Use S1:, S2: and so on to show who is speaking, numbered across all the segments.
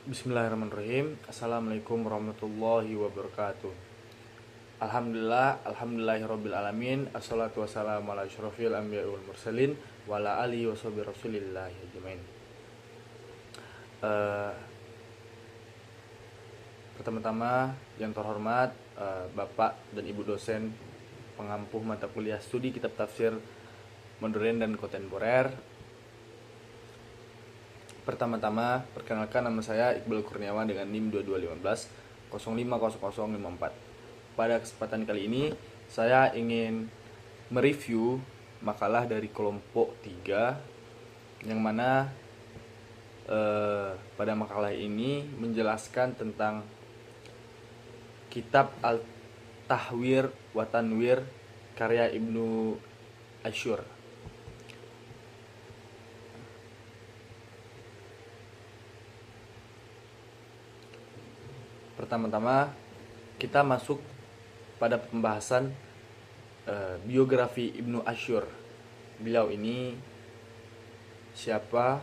S1: Bismillahirrahmanirrahim. Assalamualaikum warahmatullahi wabarakatuh. Alhamdulillahirabbil alamin. Assalatu wassalamu ala asyrofil anbiya'i wal mursalin wa ala alihi washabihi rasulillahi ajmain. Pertama-tama yang terhormat Bapak dan Ibu dosen pengampuh mata kuliah studi kitab tafsir modern dan kontemporer. Pertama-tama, perkenalkan nama saya Iqbal Kurniawan dengan NIM 2215 050054. Pada kesempatan kali ini, saya ingin mereview makalah dari kelompok 3 yang mana pada makalah ini menjelaskan tentang kitab Al-Tahwir wa Tanwir karya Ibnu Asyur. Pertama-tama kita masuk pada pembahasan biografi Ibnu Asyur. Beliau ini siapa,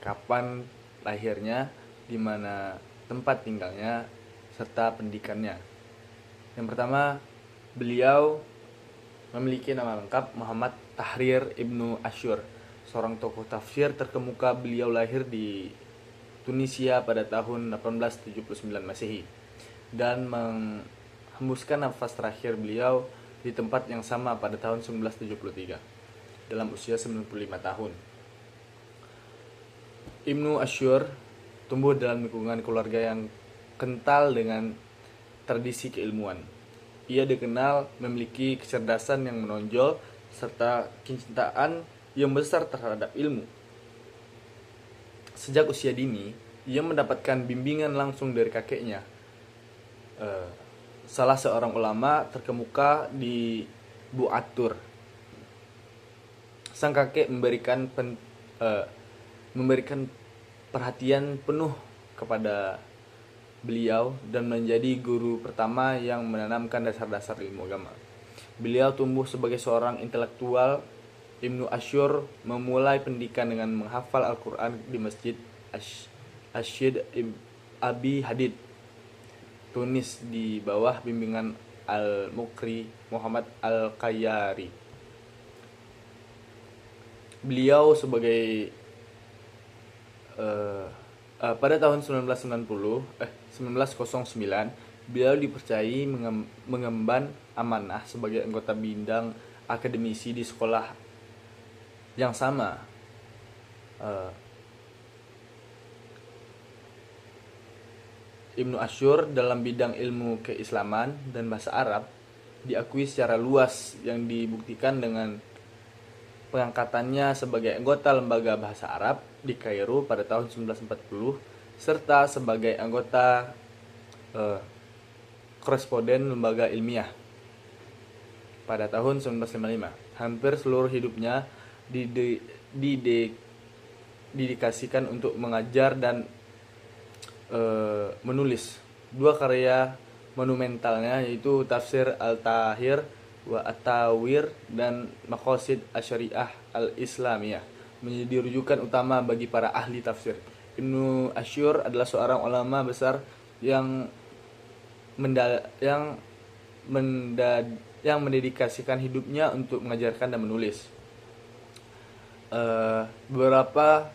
S1: kapan lahirnya, di mana tempat tinggalnya, serta pendidikannya. Yang pertama, beliau memiliki nama lengkap Muhammad Tahrir Ibnu Asyur, seorang tokoh tafsir terkemuka. Beliau lahir di Tunisia pada tahun 1879 Masehi dan menghembuskan nafas terakhir beliau di tempat yang sama pada tahun 1973 dalam usia 95 tahun. Ibnu Asyur tumbuh dalam lingkungan keluarga yang kental dengan tradisi keilmuan. Ia dikenal memiliki kecerdasan yang menonjol serta kecintaan yang besar terhadap ilmu. Sejak usia dini, ia mendapatkan bimbingan langsung dari kakeknya, salah seorang ulama terkemuka di Bu'atur. Sang kakek memberikan perhatian penuh kepada beliau dan menjadi guru pertama yang menanamkan dasar-dasar ilmu agama. Beliau tumbuh sebagai seorang intelektual. Ibnu Asyur memulai pendidikan dengan menghafal Al-Quran di Masjid Asyid Abi Hadid, Tunis, di bawah bimbingan Al-Mukri Muhammad Al-Qayyari. Beliau pada tahun 1909 beliau dipercayai mengemban amanah sebagai anggota bidang akademisi di sekolah yang sama. Ibnu Asyur dalam bidang ilmu keislaman dan bahasa Arab diakui secara luas, yang dibuktikan dengan pengangkatannya sebagai anggota lembaga bahasa Arab di Kairo pada tahun 1940 serta sebagai anggota koresponden lembaga ilmiah pada tahun 1955. Hampir seluruh hidupnya didedikasikan untuk mengajar dan menulis. Dua karya monumentalnya yaitu Tafsir Al-Tahir wa At-Tawir dan Maqasid Asy-Syariah Al-Islamiyah menjadi rujukan utama bagi para ahli tafsir. Ibnu Asyur adalah seorang ulama besar yang mendedikasikan hidupnya untuk mengajarkan dan menulis. Beberapa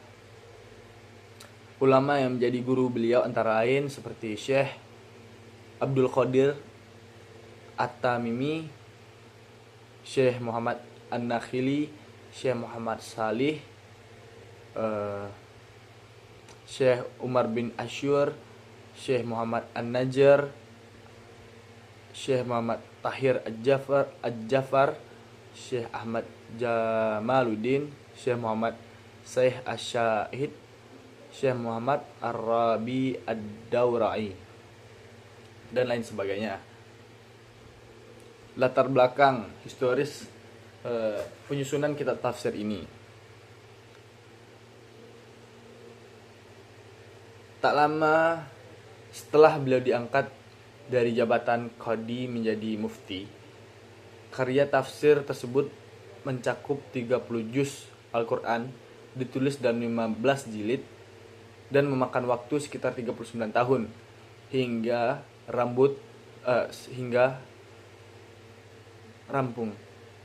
S1: ulama yang menjadi guru beliau antara lain seperti Syekh Abdul Qadir At-Tamimi, Syekh Muhammad An-Nakhili, Syekh Muhammad Salih, Syekh Umar bin Asyur, Syekh Muhammad An-Najjar, Syekh Muhammad Tahir Al-Jafar, Syekh Ahmad Jamaluddin, Syekh Muhammad Syekh Asy-Syahid, Syekh Muhammad Ar-Rabi Ad-Dawra'i, dan lain sebagainya. Latar belakang historis penyusunan kitab tafsir ini. Tak lama setelah beliau diangkat dari jabatan qadi menjadi mufti, karya tafsir tersebut mencakup 30 juz Al-Quran, ditulis dalam 15 jilid dan memakan waktu sekitar 39 tahun hingga hingga rampung.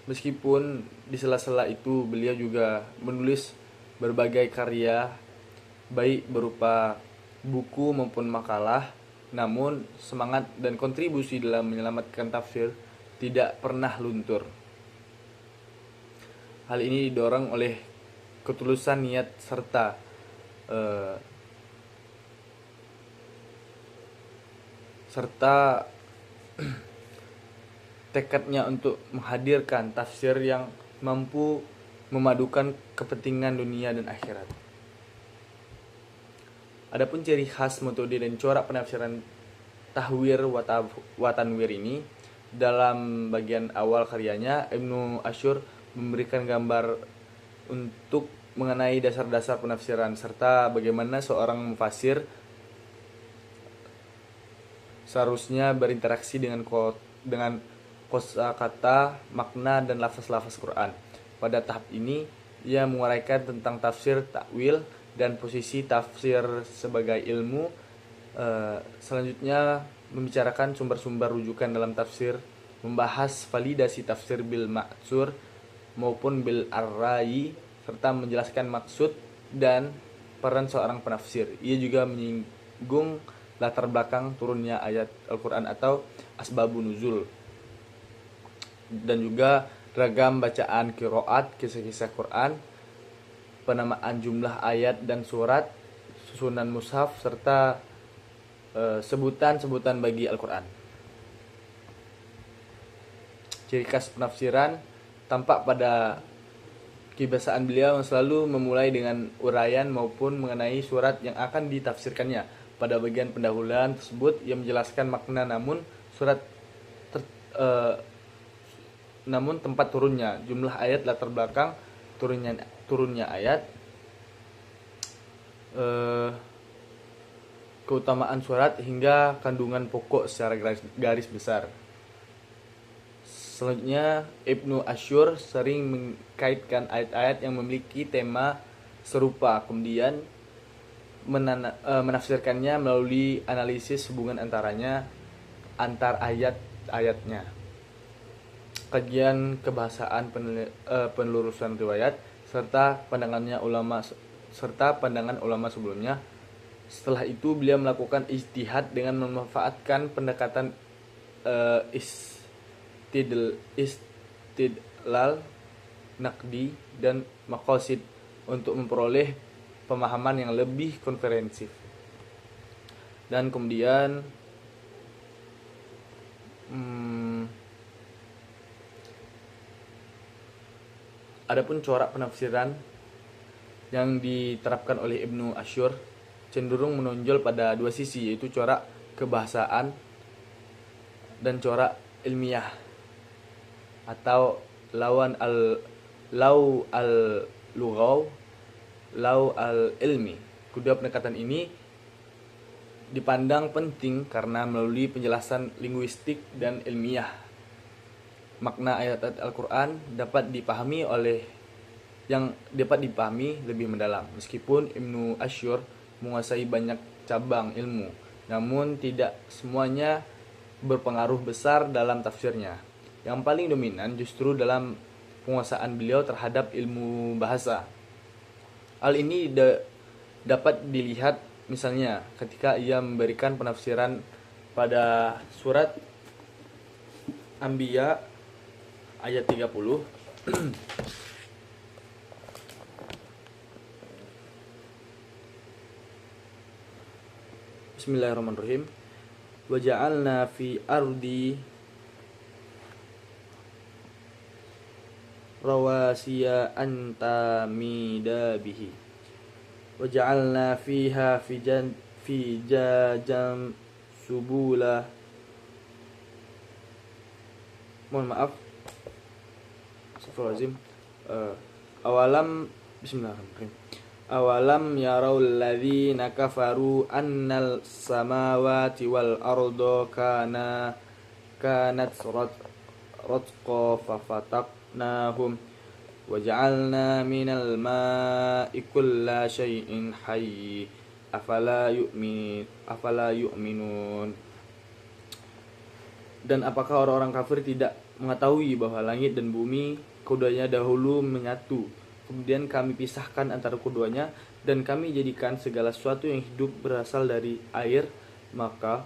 S1: Meskipun di sela-sela itu beliau juga menulis berbagai karya baik berupa buku maupun makalah, namun semangat dan kontribusi dalam menyelamatkan tafsir tidak pernah luntur. Hal ini didorong oleh ketulusan niat serta tekadnya untuk menghadirkan tafsir yang mampu memadukan kepentingan dunia dan akhirat. Adapun ciri khas metode dan corak penafsiran tahwir wa tanwir ini, dalam bagian awal karyanya Ibnu Asyur memberikan gambar untuk mengenai dasar-dasar penafsiran serta bagaimana seorang mufasir seharusnya berinteraksi dengan kosakata, makna, dan lafaz-lafaz Quran. Pada tahap ini, ia menguraikan tentang tafsir, takwil, dan posisi tafsir sebagai ilmu. Selanjutnya, membicarakan sumber-sumber rujukan dalam tafsir, membahas validasi tafsir bil ma'tsur maupun bil ar-ra'i, serta menjelaskan maksud dan peran seorang penafsir. Ia juga menyinggung latar belakang turunnya ayat Al-Quran atau asbabun nuzul, dan juga ragam bacaan qiraat, kisah-kisah Quran, penamaan jumlah ayat dan surat, susunan mushaf, serta sebutan-sebutan bagi Al-Quran. Ciri khas penafsiran tampak pada kebiasaan beliau yang selalu memulai dengan uraian maupun mengenai surat yang akan ditafsirkannya. Pada bagian pendahuluan tersebut ia menjelaskan makna namun tempat turunnya, jumlah ayat, latar belakang turunnya ayat, keutamaan surat, hingga kandungan pokok secara garis besar. Selanjutnya, Ibnu Asyur sering mengkaitkan ayat-ayat yang memiliki tema serupa, kemudian menafsirkannya melalui analisis hubungan antar ayat-ayatnya. Kajian kebahasaan, penelusuran riwayat, serta pandangan ulama sebelumnya. Setelah itu beliau melakukan ijtihad dengan memanfaatkan pendekatan istidlal, naqdi, dan maqasid untuk memperoleh pemahaman yang lebih komprehensif. Dan kemudian adapun corak penafsiran yang diterapkan oleh Ibnu Asyur cenderung menonjol pada dua sisi, yaitu corak kebahasaan dan corak ilmiah atau law al-ilmi. Kedua pendekatan ini dipandang penting karena melalui penjelasan linguistik dan ilmiah, makna ayat-ayat Al-Quran dapat dipahami lebih mendalam. Meskipun Ibnu Asyur menguasai banyak cabang ilmu, namun tidak semuanya berpengaruh besar dalam tafsirnya. Yang paling dominan justru dalam penguasaan beliau terhadap ilmu bahasa. Hal ini dapat dilihat misalnya ketika ia memberikan penafsiran pada surat Anbiya ayat 30. Bismillahirrahmanirrahim. Wa ja'alna fi ardi rawasiya antamida bihi wa ja'alna fiha fijajan subula. Mohon maaf, astagfirullahaladzim. Bismillahirrahmanirrahim. Awalam yaraul ladzina kafaru annal samawati wal arda kanat ratqa fafataqnahum wa ja'alna minal ma'i kulla syai'in hayy afala yu'minun. Dan apakah orang-orang kafir tidak mengetahui bahwa langit dan bumi keduanya dahulu menyatu, kemudian kami pisahkan antara keduanya, dan kami jadikan segala sesuatu yang hidup berasal dari air, maka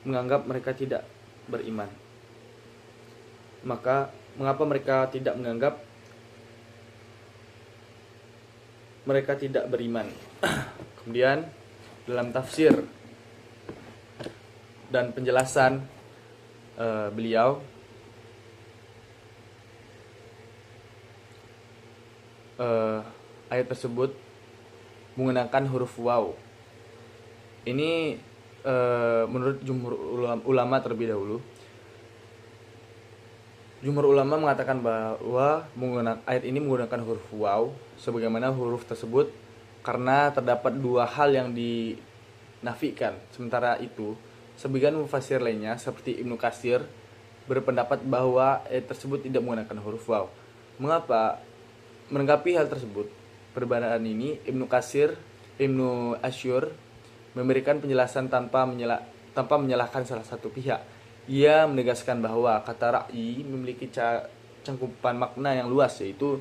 S1: menganggap mereka tidak beriman. Maka mengapa mereka tidak menganggap mereka tidak beriman? Kemudian dalam tafsir dan penjelasan beliau, ayat tersebut menggunakan huruf waw. Ini menurut jumhur ulama terlebih dahulu. Jumhur ulama mengatakan bahwa ayat ini menggunakan huruf waw sebagaimana huruf tersebut karena terdapat dua hal yang dinafikan. Sementara itu, sebagian mufassir lainnya seperti Ibnu Katsir berpendapat bahwa ayat tersebut tidak menggunakan huruf waw. Mengapa? Menanggapi hal tersebut, perbedaan ini Ibnu Asyur memberikan penjelasan tanpa menyalahkan salah satu pihak. Ia menegaskan bahwa kata ra'yi memiliki cangkupan makna yang luas, yaitu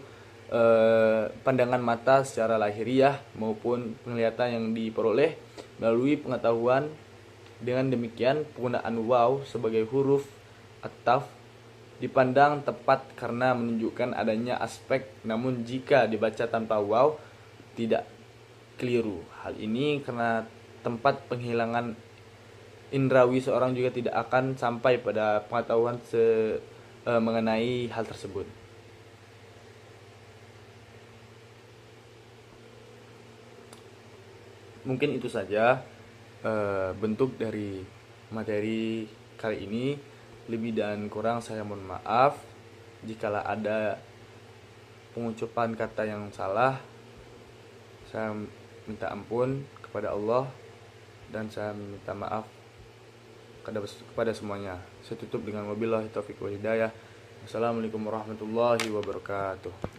S1: pandangan mata secara lahiriah maupun penglihatan yang diperoleh melalui pengetahuan. Dengan demikian, penggunaan waw sebagai huruf at-taf dipandang tepat karena menunjukkan adanya aspek, namun jika dibaca tanpa waw tidak keliru. Hal ini karena tempat penghilangan indrawi seorang juga tidak akan sampai pada pengetahuan mengenai hal tersebut. Mungkin itu saja bentuk dari materi kali ini. Lebih dan kurang saya mohon maaf. Jikalau ada pengucapan kata yang salah, saya minta ampun kepada Allah dan saya minta maaf kepada semuanya. Saya tutup dengan wabillahi taufiq wal hidayah. Wassalamualaikum warahmatullahi wabarakatuh.